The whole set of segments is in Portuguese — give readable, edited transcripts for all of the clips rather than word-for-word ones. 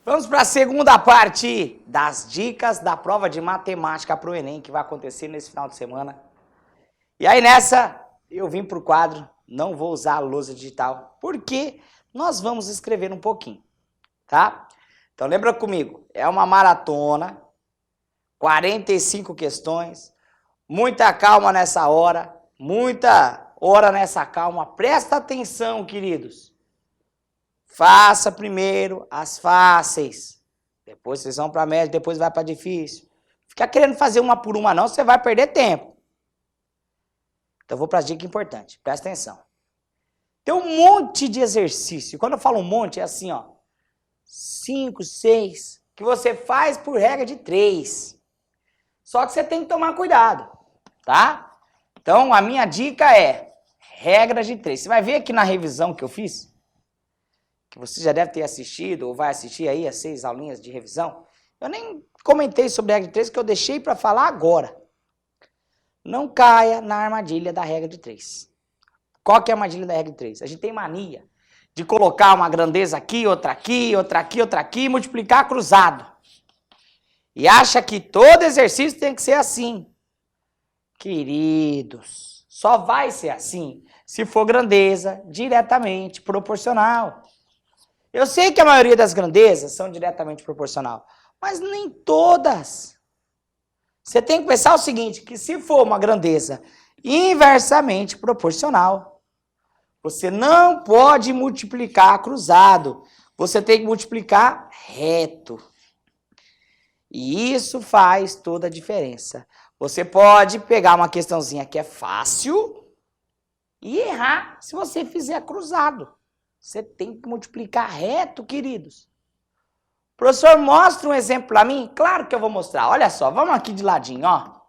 Vamos para a segunda parte das dicas da prova de matemática para o Enem, que vai acontecer nesse final de semana. E aí nessa, eu vim para o quadro, não vou usar a lousa digital, porque nós vamos escrever um pouquinho, tá? Então lembra comigo, é uma maratona, 45 questões, muita calma nessa hora, muita hora nessa calma, presta atenção, queridos. Faça primeiro as fáceis, depois vocês vão para a média, depois vai para difícil. Fica querendo fazer uma por uma não, você vai perder tempo. Então eu vou para as dicas importantes, presta atenção. Tem um monte de exercício, quando eu falo um monte é assim, ó, 5, 6, que você faz por regra de 3. Só que você tem que tomar cuidado, tá? Então a minha dica é regra de 3. Você vai ver aqui na revisão que eu fiz, que você já deve ter assistido ou vai assistir aí as 6 aulinhas de revisão. Eu nem comentei sobre a regra de 3, que eu deixei para falar agora. Não caia na armadilha da regra de 3. Qual que é a armadilha da regra de 3? A gente tem mania de colocar uma grandeza aqui, outra aqui, outra aqui, outra aqui e multiplicar cruzado. E acha que todo exercício tem que ser assim. Queridos, só vai ser assim se for grandeza diretamente proporcional. Eu sei que a maioria das grandezas são diretamente proporcional, mas nem todas. Você tem que pensar o seguinte, que se for uma grandeza inversamente proporcional, você não pode multiplicar cruzado, você tem que multiplicar reto. E isso faz toda a diferença. Você pode pegar uma questãozinha que é fácil e errar se você fizer cruzado. Você tem que multiplicar reto, queridos. Professor, mostra um exemplo para mim? Claro que eu vou mostrar. Olha só, vamos aqui de ladinho, ó.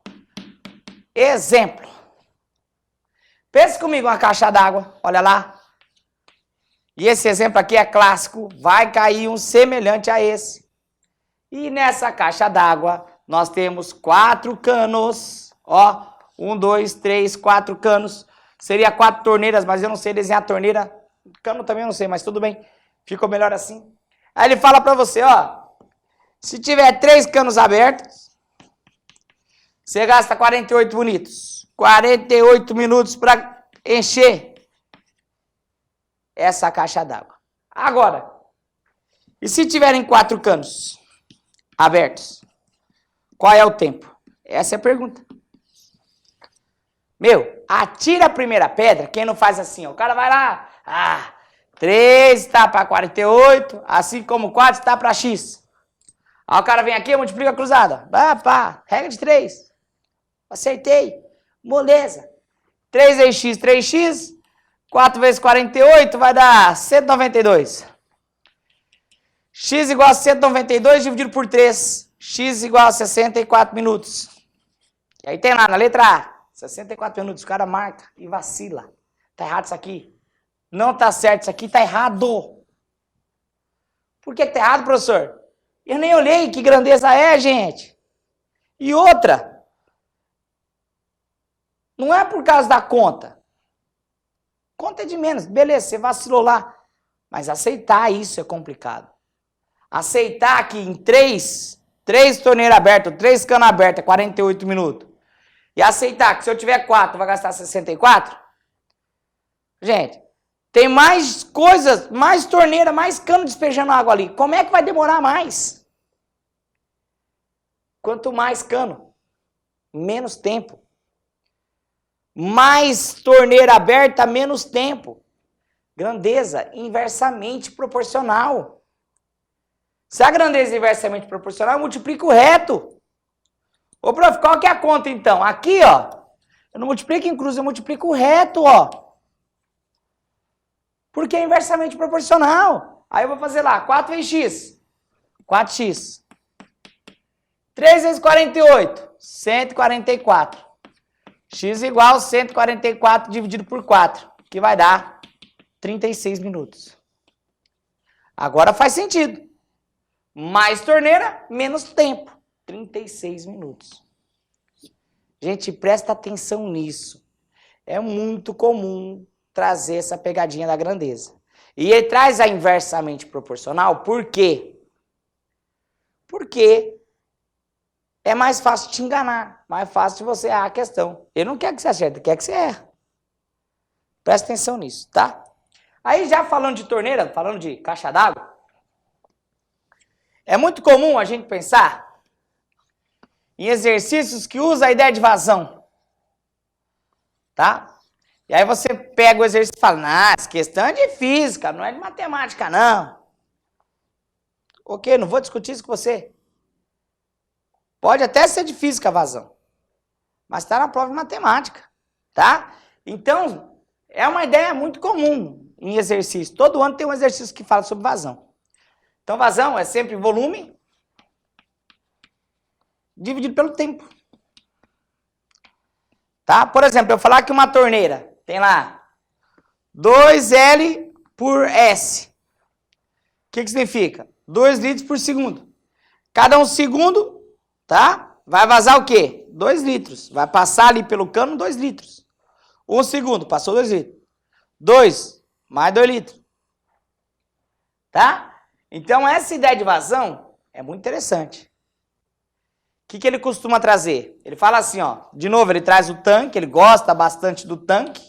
Exemplo. Pense comigo uma caixa d'água, olha lá. E esse exemplo aqui é clássico, vai cair um semelhante a esse. E nessa caixa d'água nós temos 4 canos, ó. 1, 2, 3, 4 canos. Seria 4 torneiras, mas eu não sei desenhar torneira. Cano também eu não sei, mas tudo bem. Ficou melhor assim. Aí ele fala pra você, ó. Se tiver 3 canos abertos, você gasta 48 minutos. 48 minutos para encher essa caixa d'água. Agora, e se tiverem 4 canos abertos, qual é o tempo? Essa é a pergunta. Meu, atira a primeira pedra, quem não faz assim, ó. O cara vai lá, 3 está para 48, assim como 4 está para x. Aí o cara vem aqui e multiplica a cruzada. Pá, regra de 3. Acertei. Moleza. 3 vezes x, 3x. 4 vezes 48 vai dar 192. X igual a 192 dividido por 3. X igual a 64 minutos. E aí tem lá na letra A. 64 minutos. O cara marca e vacila. Tá errado isso aqui. Não tá certo, isso aqui tá errado. Por que tá errado, professor? Eu nem olhei que grandeza é, gente. E outra, não é por causa da conta. Conta é de menos, beleza, você vacilou lá. Mas aceitar isso é complicado. Aceitar que em 3 torneiras abertas, 3 canos abertas, 48 minutos. E aceitar que se eu tiver 4, vai gastar 64? Gente, tem mais coisas, mais torneira, mais cano despejando água ali. Como é que vai demorar mais? Quanto mais cano, menos tempo. Mais torneira aberta, menos tempo. Grandeza inversamente proporcional. Se a grandeza é inversamente proporcional, eu multiplico reto. Ô, prof, qual que é a conta então? Aqui, ó, eu não multiplico em cruz, eu multiplico reto, ó. Porque é inversamente proporcional. Aí eu vou fazer lá, 4 vezes x. 4x. 3 vezes 48. 144. X igual a 144 dividido por 4. Que vai dar 36 minutos. Agora faz sentido. Mais torneira, menos tempo. 36 minutos. Gente, presta atenção nisso. É muito comum trazer essa pegadinha da grandeza. E ele traz a inversamente proporcional, por quê? Porque é mais fácil te enganar, mais fácil de você errar a questão. Ele não quer que você acerte, ele quer que você erre. Presta atenção nisso, tá? Aí já falando de torneira, falando de caixa d'água, é muito comum a gente pensar em exercícios que usam a ideia de vazão, tá? E aí você pega o exercício e fala, nah, essa questão é de física, não é de matemática, não. Ok, não vou discutir isso com você. Pode até ser de física a vazão, mas está na prova de matemática, tá? Então, é uma ideia muito comum em exercício. Todo ano tem um exercício que fala sobre vazão. Então, vazão é sempre volume dividido pelo tempo. Tá? Por exemplo, eu falar que uma torneira tem lá 2L por S. O que significa? 2 litros por segundo. Cada um segundo, tá? Vai vazar o quê? 2 litros. Vai passar ali pelo cano 2 litros. 1 segundo, passou 2 litros. 2 mais 2 litros. Tá? Então, essa ideia de vazão é muito interessante. O que ele costuma trazer? Ele fala assim, ó. De novo, ele traz o tanque, ele gosta bastante do tanque,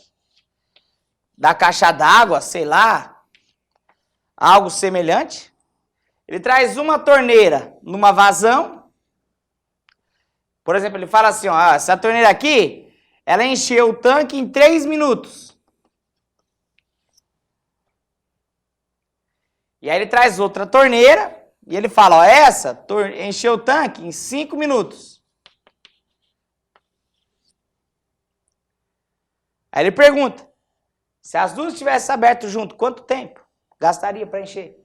da caixa d'água, sei lá, algo semelhante. Ele traz uma torneira numa vazão. Por exemplo, ele fala assim, ó, essa torneira aqui, ela encheu o tanque em 3 minutos. E aí ele traz outra torneira e ele fala, ó, essa encheu o tanque em 5 minutos. Aí ele pergunta, se as duas tivessem aberto junto, quanto tempo gastaria para encher?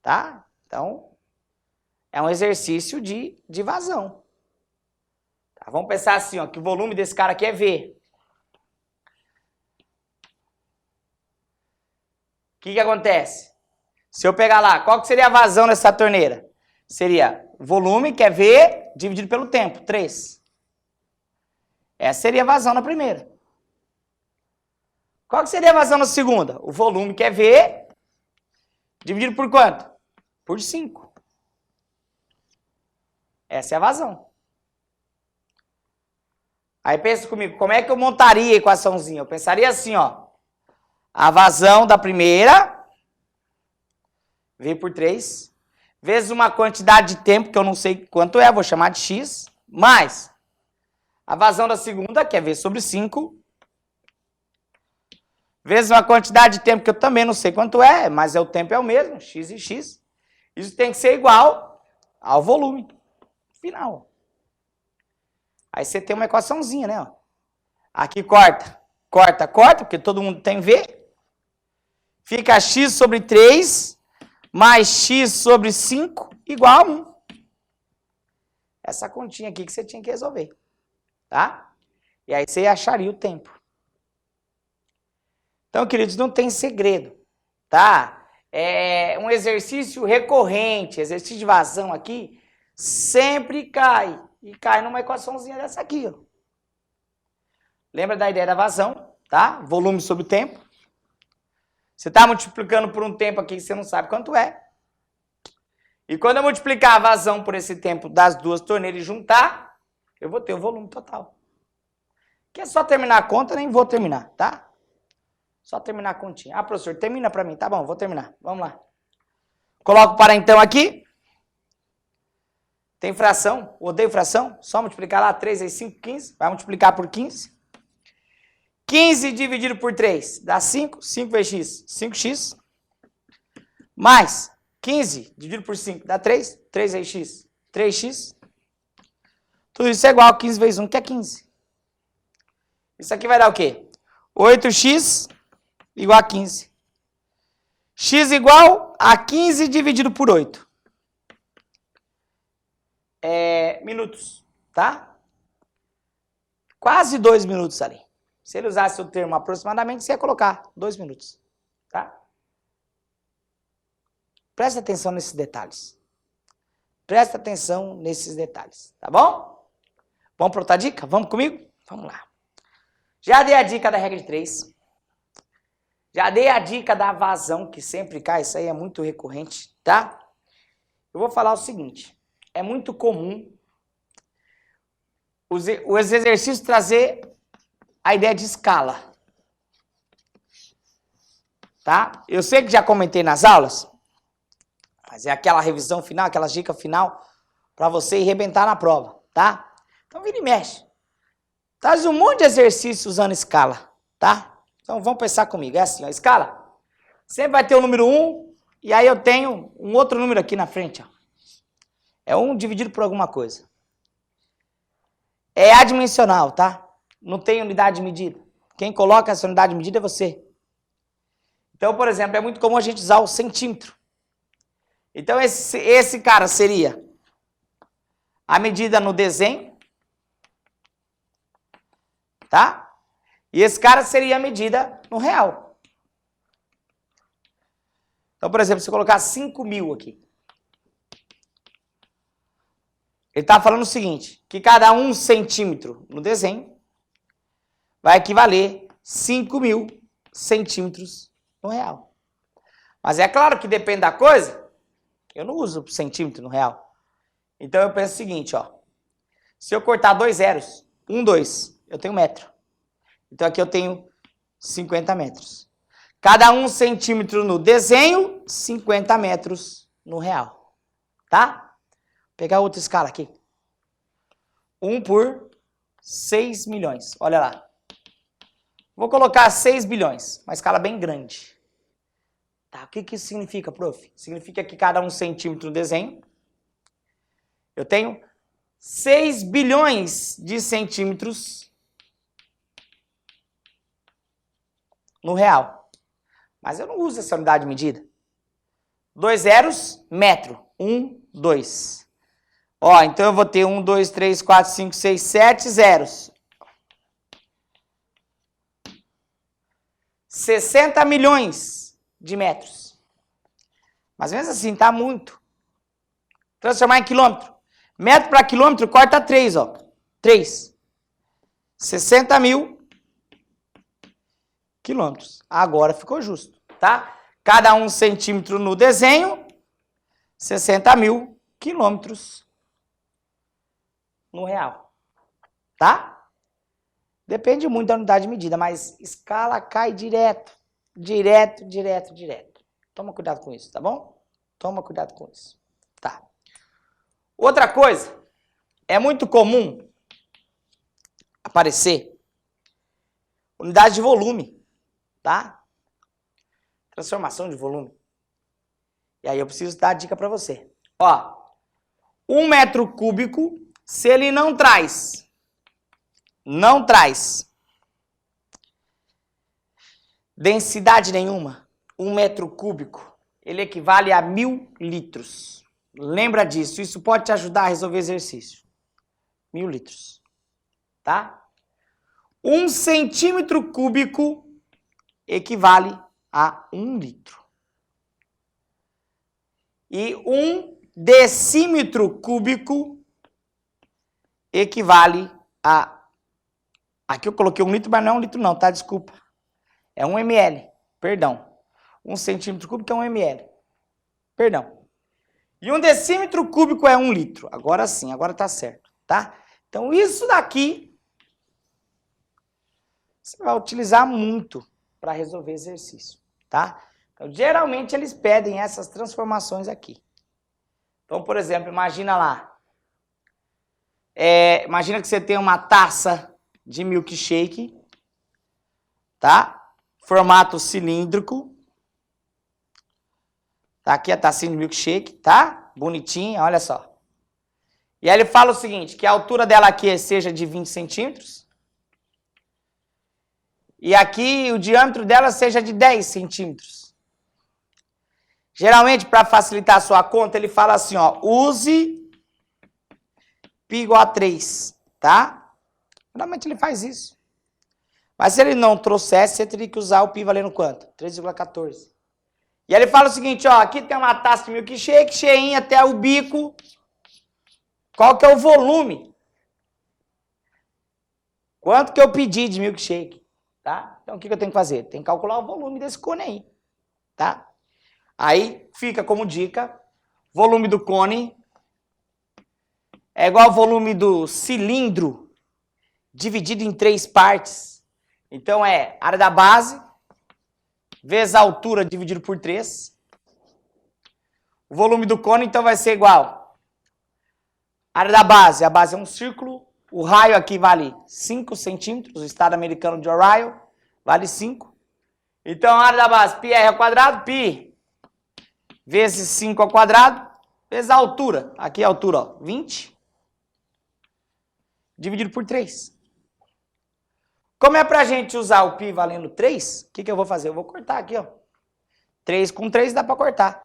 Tá? Então, é um exercício de vazão. Tá? Vamos pensar assim, ó, que o volume desse cara aqui é V. O que acontece? Se eu pegar lá, qual que seria a vazão dessa torneira? Seria volume, que é V, dividido pelo tempo, 3. Essa seria a vazão na primeira. Qual que seria a vazão na segunda? O volume, que é V, dividido por quanto? Por 5. Essa é a vazão. Aí pensa comigo, como é que eu montaria a equaçãozinha? Eu pensaria assim, ó. A vazão da primeira, V por 3, vezes uma quantidade de tempo, que eu não sei quanto é, vou chamar de X, mais a vazão da segunda, que é V sobre 5, vezes uma quantidade de tempo que eu também não sei quanto é, mas o tempo é o mesmo, X e X. Isso tem que ser igual ao volume final. Aí você tem uma equaçãozinha, né? Aqui corta, corta, corta, porque todo mundo tem V. Fica X sobre 3 mais X sobre 5 igual a 1. Essa continha aqui que você tinha que resolver. Tá? E aí você acharia o tempo. Então, queridos, não tem segredo. Tá? É um exercício recorrente, exercício de vazão aqui, sempre cai. E cai numa equaçãozinha dessa aqui, ó. Lembra da ideia da vazão, tá? Volume sobre tempo. Você está multiplicando por um tempo aqui que você não sabe quanto é. E quando eu multiplicar a vazão por esse tempo das duas torneiras e juntar, eu vou ter o volume total. Que é só terminar a conta, nem vou terminar, tá? Só terminar a continha. Ah, professor, termina para mim. Tá bom, vou terminar. Vamos lá. Coloco para então aqui. Tem fração, odeio fração. Só multiplicar lá, 3 vezes 5, 15. Vai multiplicar por 15. 15 dividido por 3 dá 5. 5 vezes x, 5x. Mais 15 dividido por 5 dá 3. 3 vezes x, 3x. Tudo isso é igual a 15 vezes 1, que é 15. Isso aqui vai dar o quê? 8x igual a 15. X igual a 15 dividido por 8. Minutos, tá? Quase 2 minutos ali. Se ele usasse o termo aproximadamente, você ia colocar 2 minutos, tá? Presta atenção nesses detalhes. Presta atenção nesses detalhes, tá bom? Vamos para outra dica? Vamos comigo? Vamos lá. Já dei a dica da regra de 3. Já dei a dica da vazão, que sempre cai. Isso aí é muito recorrente, tá? Eu vou falar o seguinte. É muito comum os exercícios trazer a ideia de escala. Tá? Eu sei que já comentei nas aulas, mas é aquela revisão final, aquela dica final para você arrebentar na prova, tá? Então vira e mexe. Traz um monte de exercício usando escala, tá? Então vamos pensar comigo. É assim, ó, escala. Sempre vai ter o número 1 e aí eu tenho um outro número aqui na frente, ó. É 1 dividido por alguma coisa. É adimensional, tá? Não tem unidade de medida. Quem coloca essa unidade de medida é você. Então, por exemplo, é muito comum a gente usar o centímetro. Então, esse cara seria a medida no desenho, tá? E esse cara seria a medida no real. Então, por exemplo, se eu colocar 5.000 aqui, ele está falando o seguinte, que cada 1 centímetro no desenho vai equivaler 5.000 centímetros no real. Mas é claro que depende da coisa, eu não uso centímetro no real. Então eu penso o seguinte, ó. Se eu cortar 2 zeros, 1, 2, eu tenho metro. Então aqui eu tenho 50 metros. Cada 1 centímetro no desenho, 50 metros no real. Tá? Vou pegar outra escala aqui. 1 por 6 milhões. Olha lá. Vou colocar 6 bilhões, uma escala bem grande. Tá, o que isso significa, prof? Significa que cada 1 centímetro no desenho, eu tenho 6 bilhões de centímetros no real. Mas eu não uso essa unidade de medida. 2 zeros, metro. 1, 2. Ó, então eu vou ter 1, 2, 3, 4, 5, 6, 7 zeros. 60 milhões de metros. Mas mesmo assim, tá muito. Transformar em quilômetro. Metro para quilômetro, corta 3, ó. 3. 60 mil quilômetros. Agora ficou justo, tá? Cada 1 centímetro no desenho, 60 mil quilômetros no real. Tá? Depende muito da unidade de medida, mas escala cai direto. Direto. Toma cuidado com isso, tá bom? Toma cuidado com isso. Tá. Outra coisa, é muito comum aparecer unidade de volume, tá? Transformação de volume. E aí eu preciso dar a dica para você. Ó, 1 metro cúbico, se ele não traz densidade nenhuma, 1 metro cúbico, ele equivale a 1000 litros. Lembra disso, isso pode te ajudar a resolver exercício. 1000 litros, tá? 1 centímetro cúbico equivale a 1 litro. E 1 decímetro cúbico equivale a... Aqui eu coloquei 1 litro, mas não é 1 litro não, tá? Desculpa. É 1 ml, perdão. 1 centímetro cúbico é 1 ml. Perdão. E 1 decímetro cúbico é 1 litro. Agora sim, agora tá certo, tá? Então isso daqui você vai utilizar muito para resolver exercício, tá? Então, geralmente eles pedem essas transformações aqui. Então, por exemplo, imagina lá. Imagina que você tem uma taça de milkshake, tá? Formato cilíndrico. Tá aqui a tacinha de milkshake, tá? Bonitinha, olha só. E aí ele fala o seguinte, que a altura dela aqui seja de 20 centímetros. E aqui o diâmetro dela seja de 10 centímetros. Geralmente, para facilitar a sua conta, ele fala assim, ó, use π igual a 3, tá? Geralmente ele faz isso. Mas se ele não trouxesse, você teria que usar o π valendo quanto? 3,14. E aí ele fala o seguinte, ó, aqui tem uma taça de milkshake, cheinha até o bico. Qual que é o volume Quanto que eu pedi de milkshake, tá? Então, o que eu tenho que fazer? Tem que calcular o volume desse cone aí, tá? Aí, fica como dica, volume do cone é igual ao volume do cilindro dividido em 3 partes. Então, é área da base vezes a altura dividido por 3. O volume do cone, então, vai ser igual a área da base. A base é um círculo. O raio aqui vale 5 centímetros. O estado americano de Ohio vale 5. Então, a área da base, πr ao quadrado, π vezes 5 ao quadrado, vezes a altura. Aqui é a altura, ó, 20. Dividido por 3. Como é pra gente usar o π valendo 3, o que eu vou fazer? Eu vou cortar aqui, ó. 3 com 3 dá pra cortar.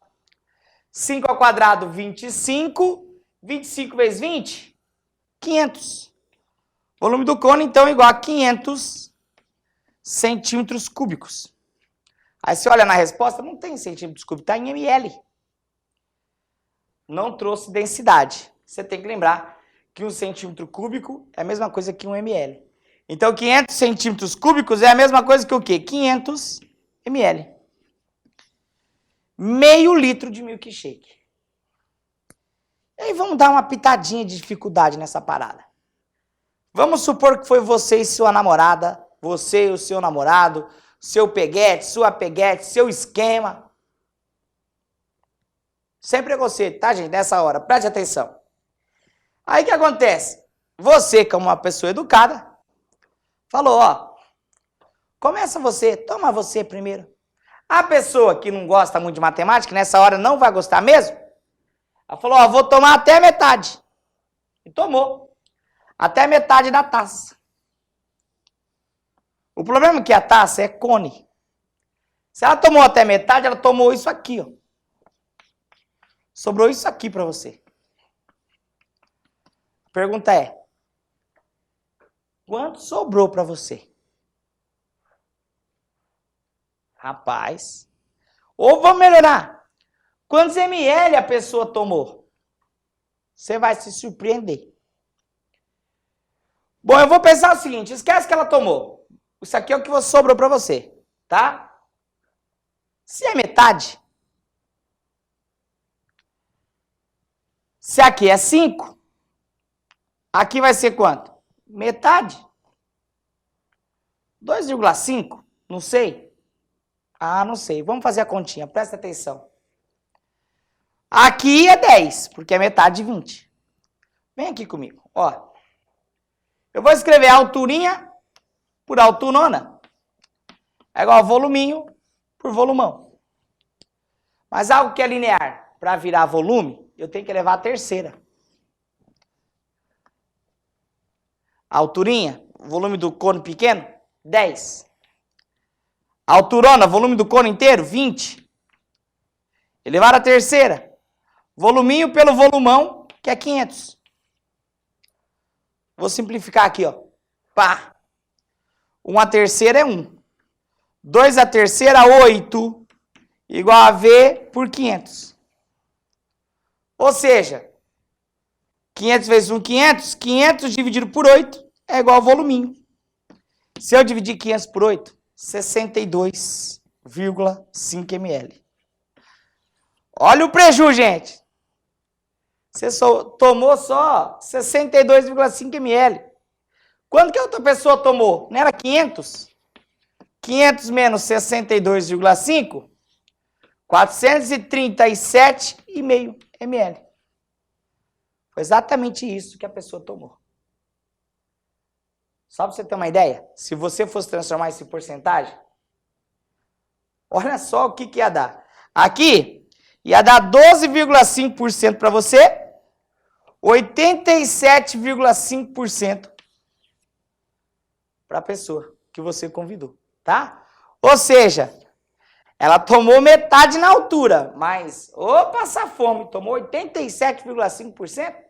5 ao quadrado, 25. 25 vezes 20, 500. Volume do cone, então, é igual a 500 centímetros cúbicos. Aí você olha na resposta, não tem centímetros cúbicos, está em ml. Não trouxe densidade. Você tem que lembrar que 1 centímetro cúbico é a mesma coisa que 1 ml. Então, 500 centímetros cúbicos é a mesma coisa que o quê? 500 ml. Meio litro de milkshake. E aí vamos dar uma pitadinha de dificuldade nessa parada. Vamos supor que foi você e sua namorada, você e o seu namorado, seu peguete, sua peguete, seu esquema. Sem preconceito, tá, gente? Nessa hora, preste atenção. Aí o que acontece? Você, como uma pessoa educada, falou, ó, começa você, toma você primeiro. A pessoa que não gosta muito de matemática, nessa hora não vai gostar mesmo, ela falou, ó, vou tomar até metade. E tomou. Até metade da taça. O problema é que a taça é cone. Se ela tomou até metade, ela tomou isso aqui, ó. Sobrou isso aqui para você. A pergunta é, quanto sobrou para você? Rapaz. Ou vamos melhorar. Quantos ml a pessoa tomou? Você vai se surpreender. Bom, eu vou pensar o seguinte, esquece que ela tomou. Isso aqui é o que sobrou para você, tá? Se é metade, se aqui é 5, aqui vai ser quanto? Metade. 2,5? Não sei. Ah, não sei. Vamos fazer a continha, presta atenção. Aqui é 10, porque é metade de 20. Vem aqui comigo, ó. Eu vou escrever a alturinha por alturona. É igual a voluminho por volumão. Mas algo que é linear, para virar volume, eu tenho que elevar a terceira. A alturinha, volume do cone pequeno, 10. A alturona, volume do cone inteiro, 20. Elevar a terceira. Voluminho pelo volumão, que é 500. Vou simplificar aqui, ó. Pá. 1 a terceira é 1. 2 a terceira, 8. Igual a V por 500. Ou seja, 500 vezes 1, 500. 500 dividido por 8 é igual a voluminho. Se eu dividir 500 por 8, 62,5 ml. Olha o prejuízo, gente. Você tomou só 62,5 ml. Quanto que a outra pessoa tomou? Não era 500? 500 menos 62,5? 437,5 ml. Foi exatamente isso que a pessoa tomou. Só para você ter uma ideia, se você fosse transformar isso em porcentagem, olha só o que ia dar. Aqui ia dar 12,5% para você, 87,5% para a pessoa que você convidou, tá? Ou seja, ela tomou metade na altura, mas, passar fome, tomou 87,5%,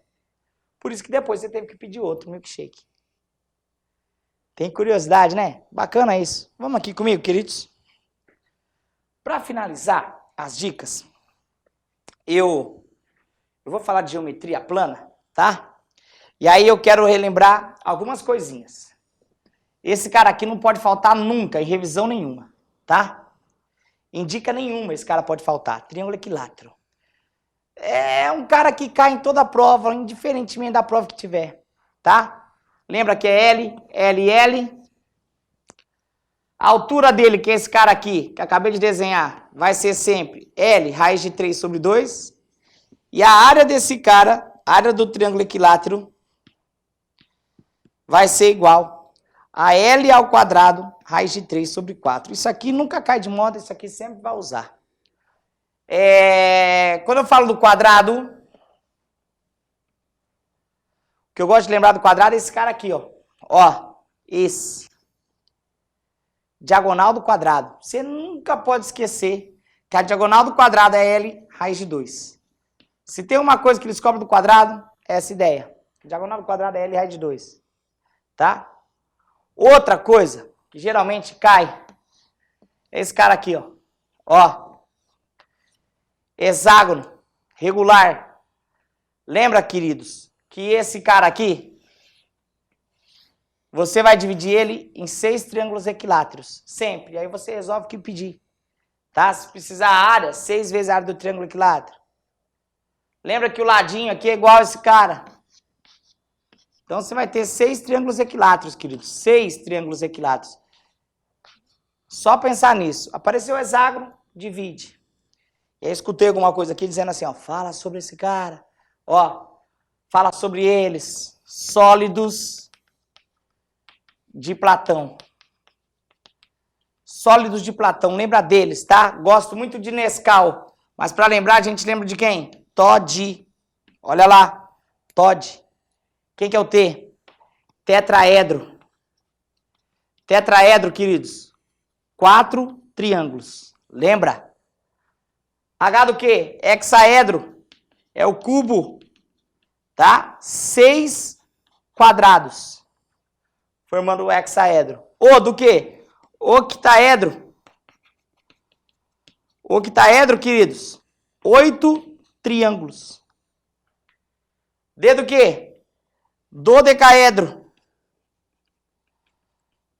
por isso que depois você teve que pedir outro milkshake. Tem curiosidade, né? Bacana isso. Vamos aqui comigo, queridos. Para finalizar as dicas, eu vou falar de geometria plana, tá? E aí eu quero relembrar algumas coisinhas. Esse cara aqui não pode faltar nunca, em revisão nenhuma, tá? Em dica nenhuma esse cara pode faltar. Triângulo equilátero. É um cara que cai em toda a prova, indiferentemente da prova que tiver, tá? Lembra que é L, L, L. A altura dele, que é esse cara aqui, que acabei de desenhar, vai ser sempre L, raiz de 3 sobre 2. E a área desse cara, a área do triângulo equilátero, vai ser igual a L ao quadrado, raiz de 3 sobre 4. Isso aqui nunca cai de moda, isso aqui sempre vai usar. Quando eu falo do quadrado, o que eu gosto de lembrar do quadrado é esse cara aqui, ó. Ó, esse. Diagonal do quadrado. Você nunca pode esquecer que a diagonal do quadrado é L, raiz de 2. Se tem uma coisa que eles cobram do quadrado, é essa ideia. A diagonal do quadrado é L, raiz de 2. Tá? Outra coisa que geralmente cai é esse cara aqui, ó. Ó. Hexágono regular. Lembra, queridos, que esse cara aqui, você vai dividir ele em 6 triângulos equiláteros. Sempre. E aí você resolve o que pedir. Tá? Se precisar a área, 6 vezes a área do triângulo equilátero. Lembra que o ladinho aqui é igual a esse cara. Então você vai ter 6 triângulos equiláteros, queridos. 6 triângulos equiláteros. Só pensar nisso. Apareceu o hexágono, divide. E aí escutei alguma coisa aqui dizendo assim, ó, fala sobre esse cara. Ó, fala sobre eles. Sólidos de Platão. Sólidos de Platão, lembra deles, tá? Gosto muito de Nescau, mas para lembrar a gente lembra de quem? Todd. Olha lá, Todd. Quem que é o T? Tetraedro. Tetraedro, queridos. 4 triângulos. Lembra? H do quê? Hexaedro. É o cubo. Tá? 6 quadrados. Formando o hexaedro. O do quê? Octaedro. Octaedro, queridos. 8 triângulos. D do quê? Dodecaedro.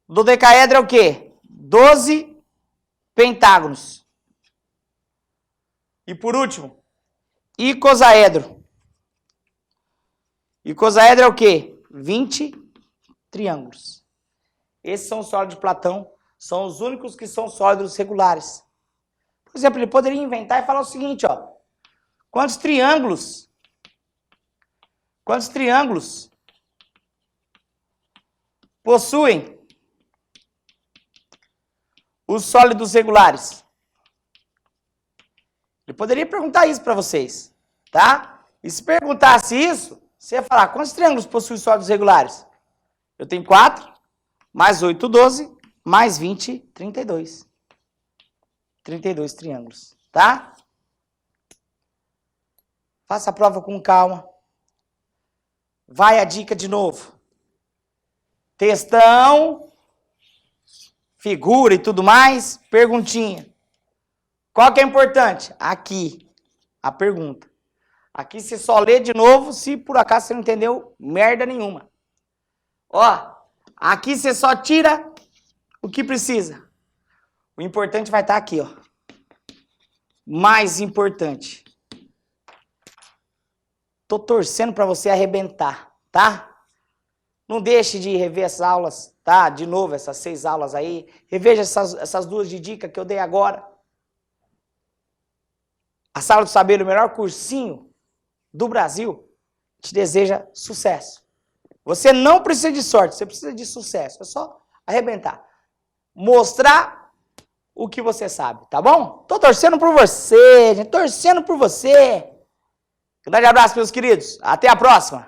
Dodecaedro é o quê? 12 pentágonos. E por último, icosaedro. Icosaedro é o quê? 20 triângulos. Esses são os sólidos de Platão. São os únicos que são sólidos regulares. Por exemplo, ele poderia inventar e falar o seguinte, ó. Quantos triângulos possuem os sólidos regulares? Ele poderia perguntar isso para vocês, tá? E se perguntasse isso, você ia falar, quantos triângulos possuem sólidos regulares? Eu tenho 4, mais 8, 12, mais 20, 32. 32 triângulos, tá? Faça a prova com calma. Vai a dica de novo. Textão, figura e tudo mais, perguntinha. Qual que é importante? Aqui, a pergunta. Aqui você só lê de novo se por acaso você não entendeu merda nenhuma. Ó, aqui você só tira o que precisa. O importante vai estar aqui, ó. Mais importante. Tô torcendo para você arrebentar, tá? Não deixe de rever essas aulas, tá? De novo, essas 6 aulas aí. Reveja essas 2 de dica que eu dei agora. A Sala do Saber, o melhor cursinho do Brasil, te deseja sucesso. Você não precisa de sorte, você precisa de sucesso. É só arrebentar. Mostrar o que você sabe, tá bom? Tô torcendo por você, gente. Torcendo por você. Grande abraço, meus queridos. Até a próxima.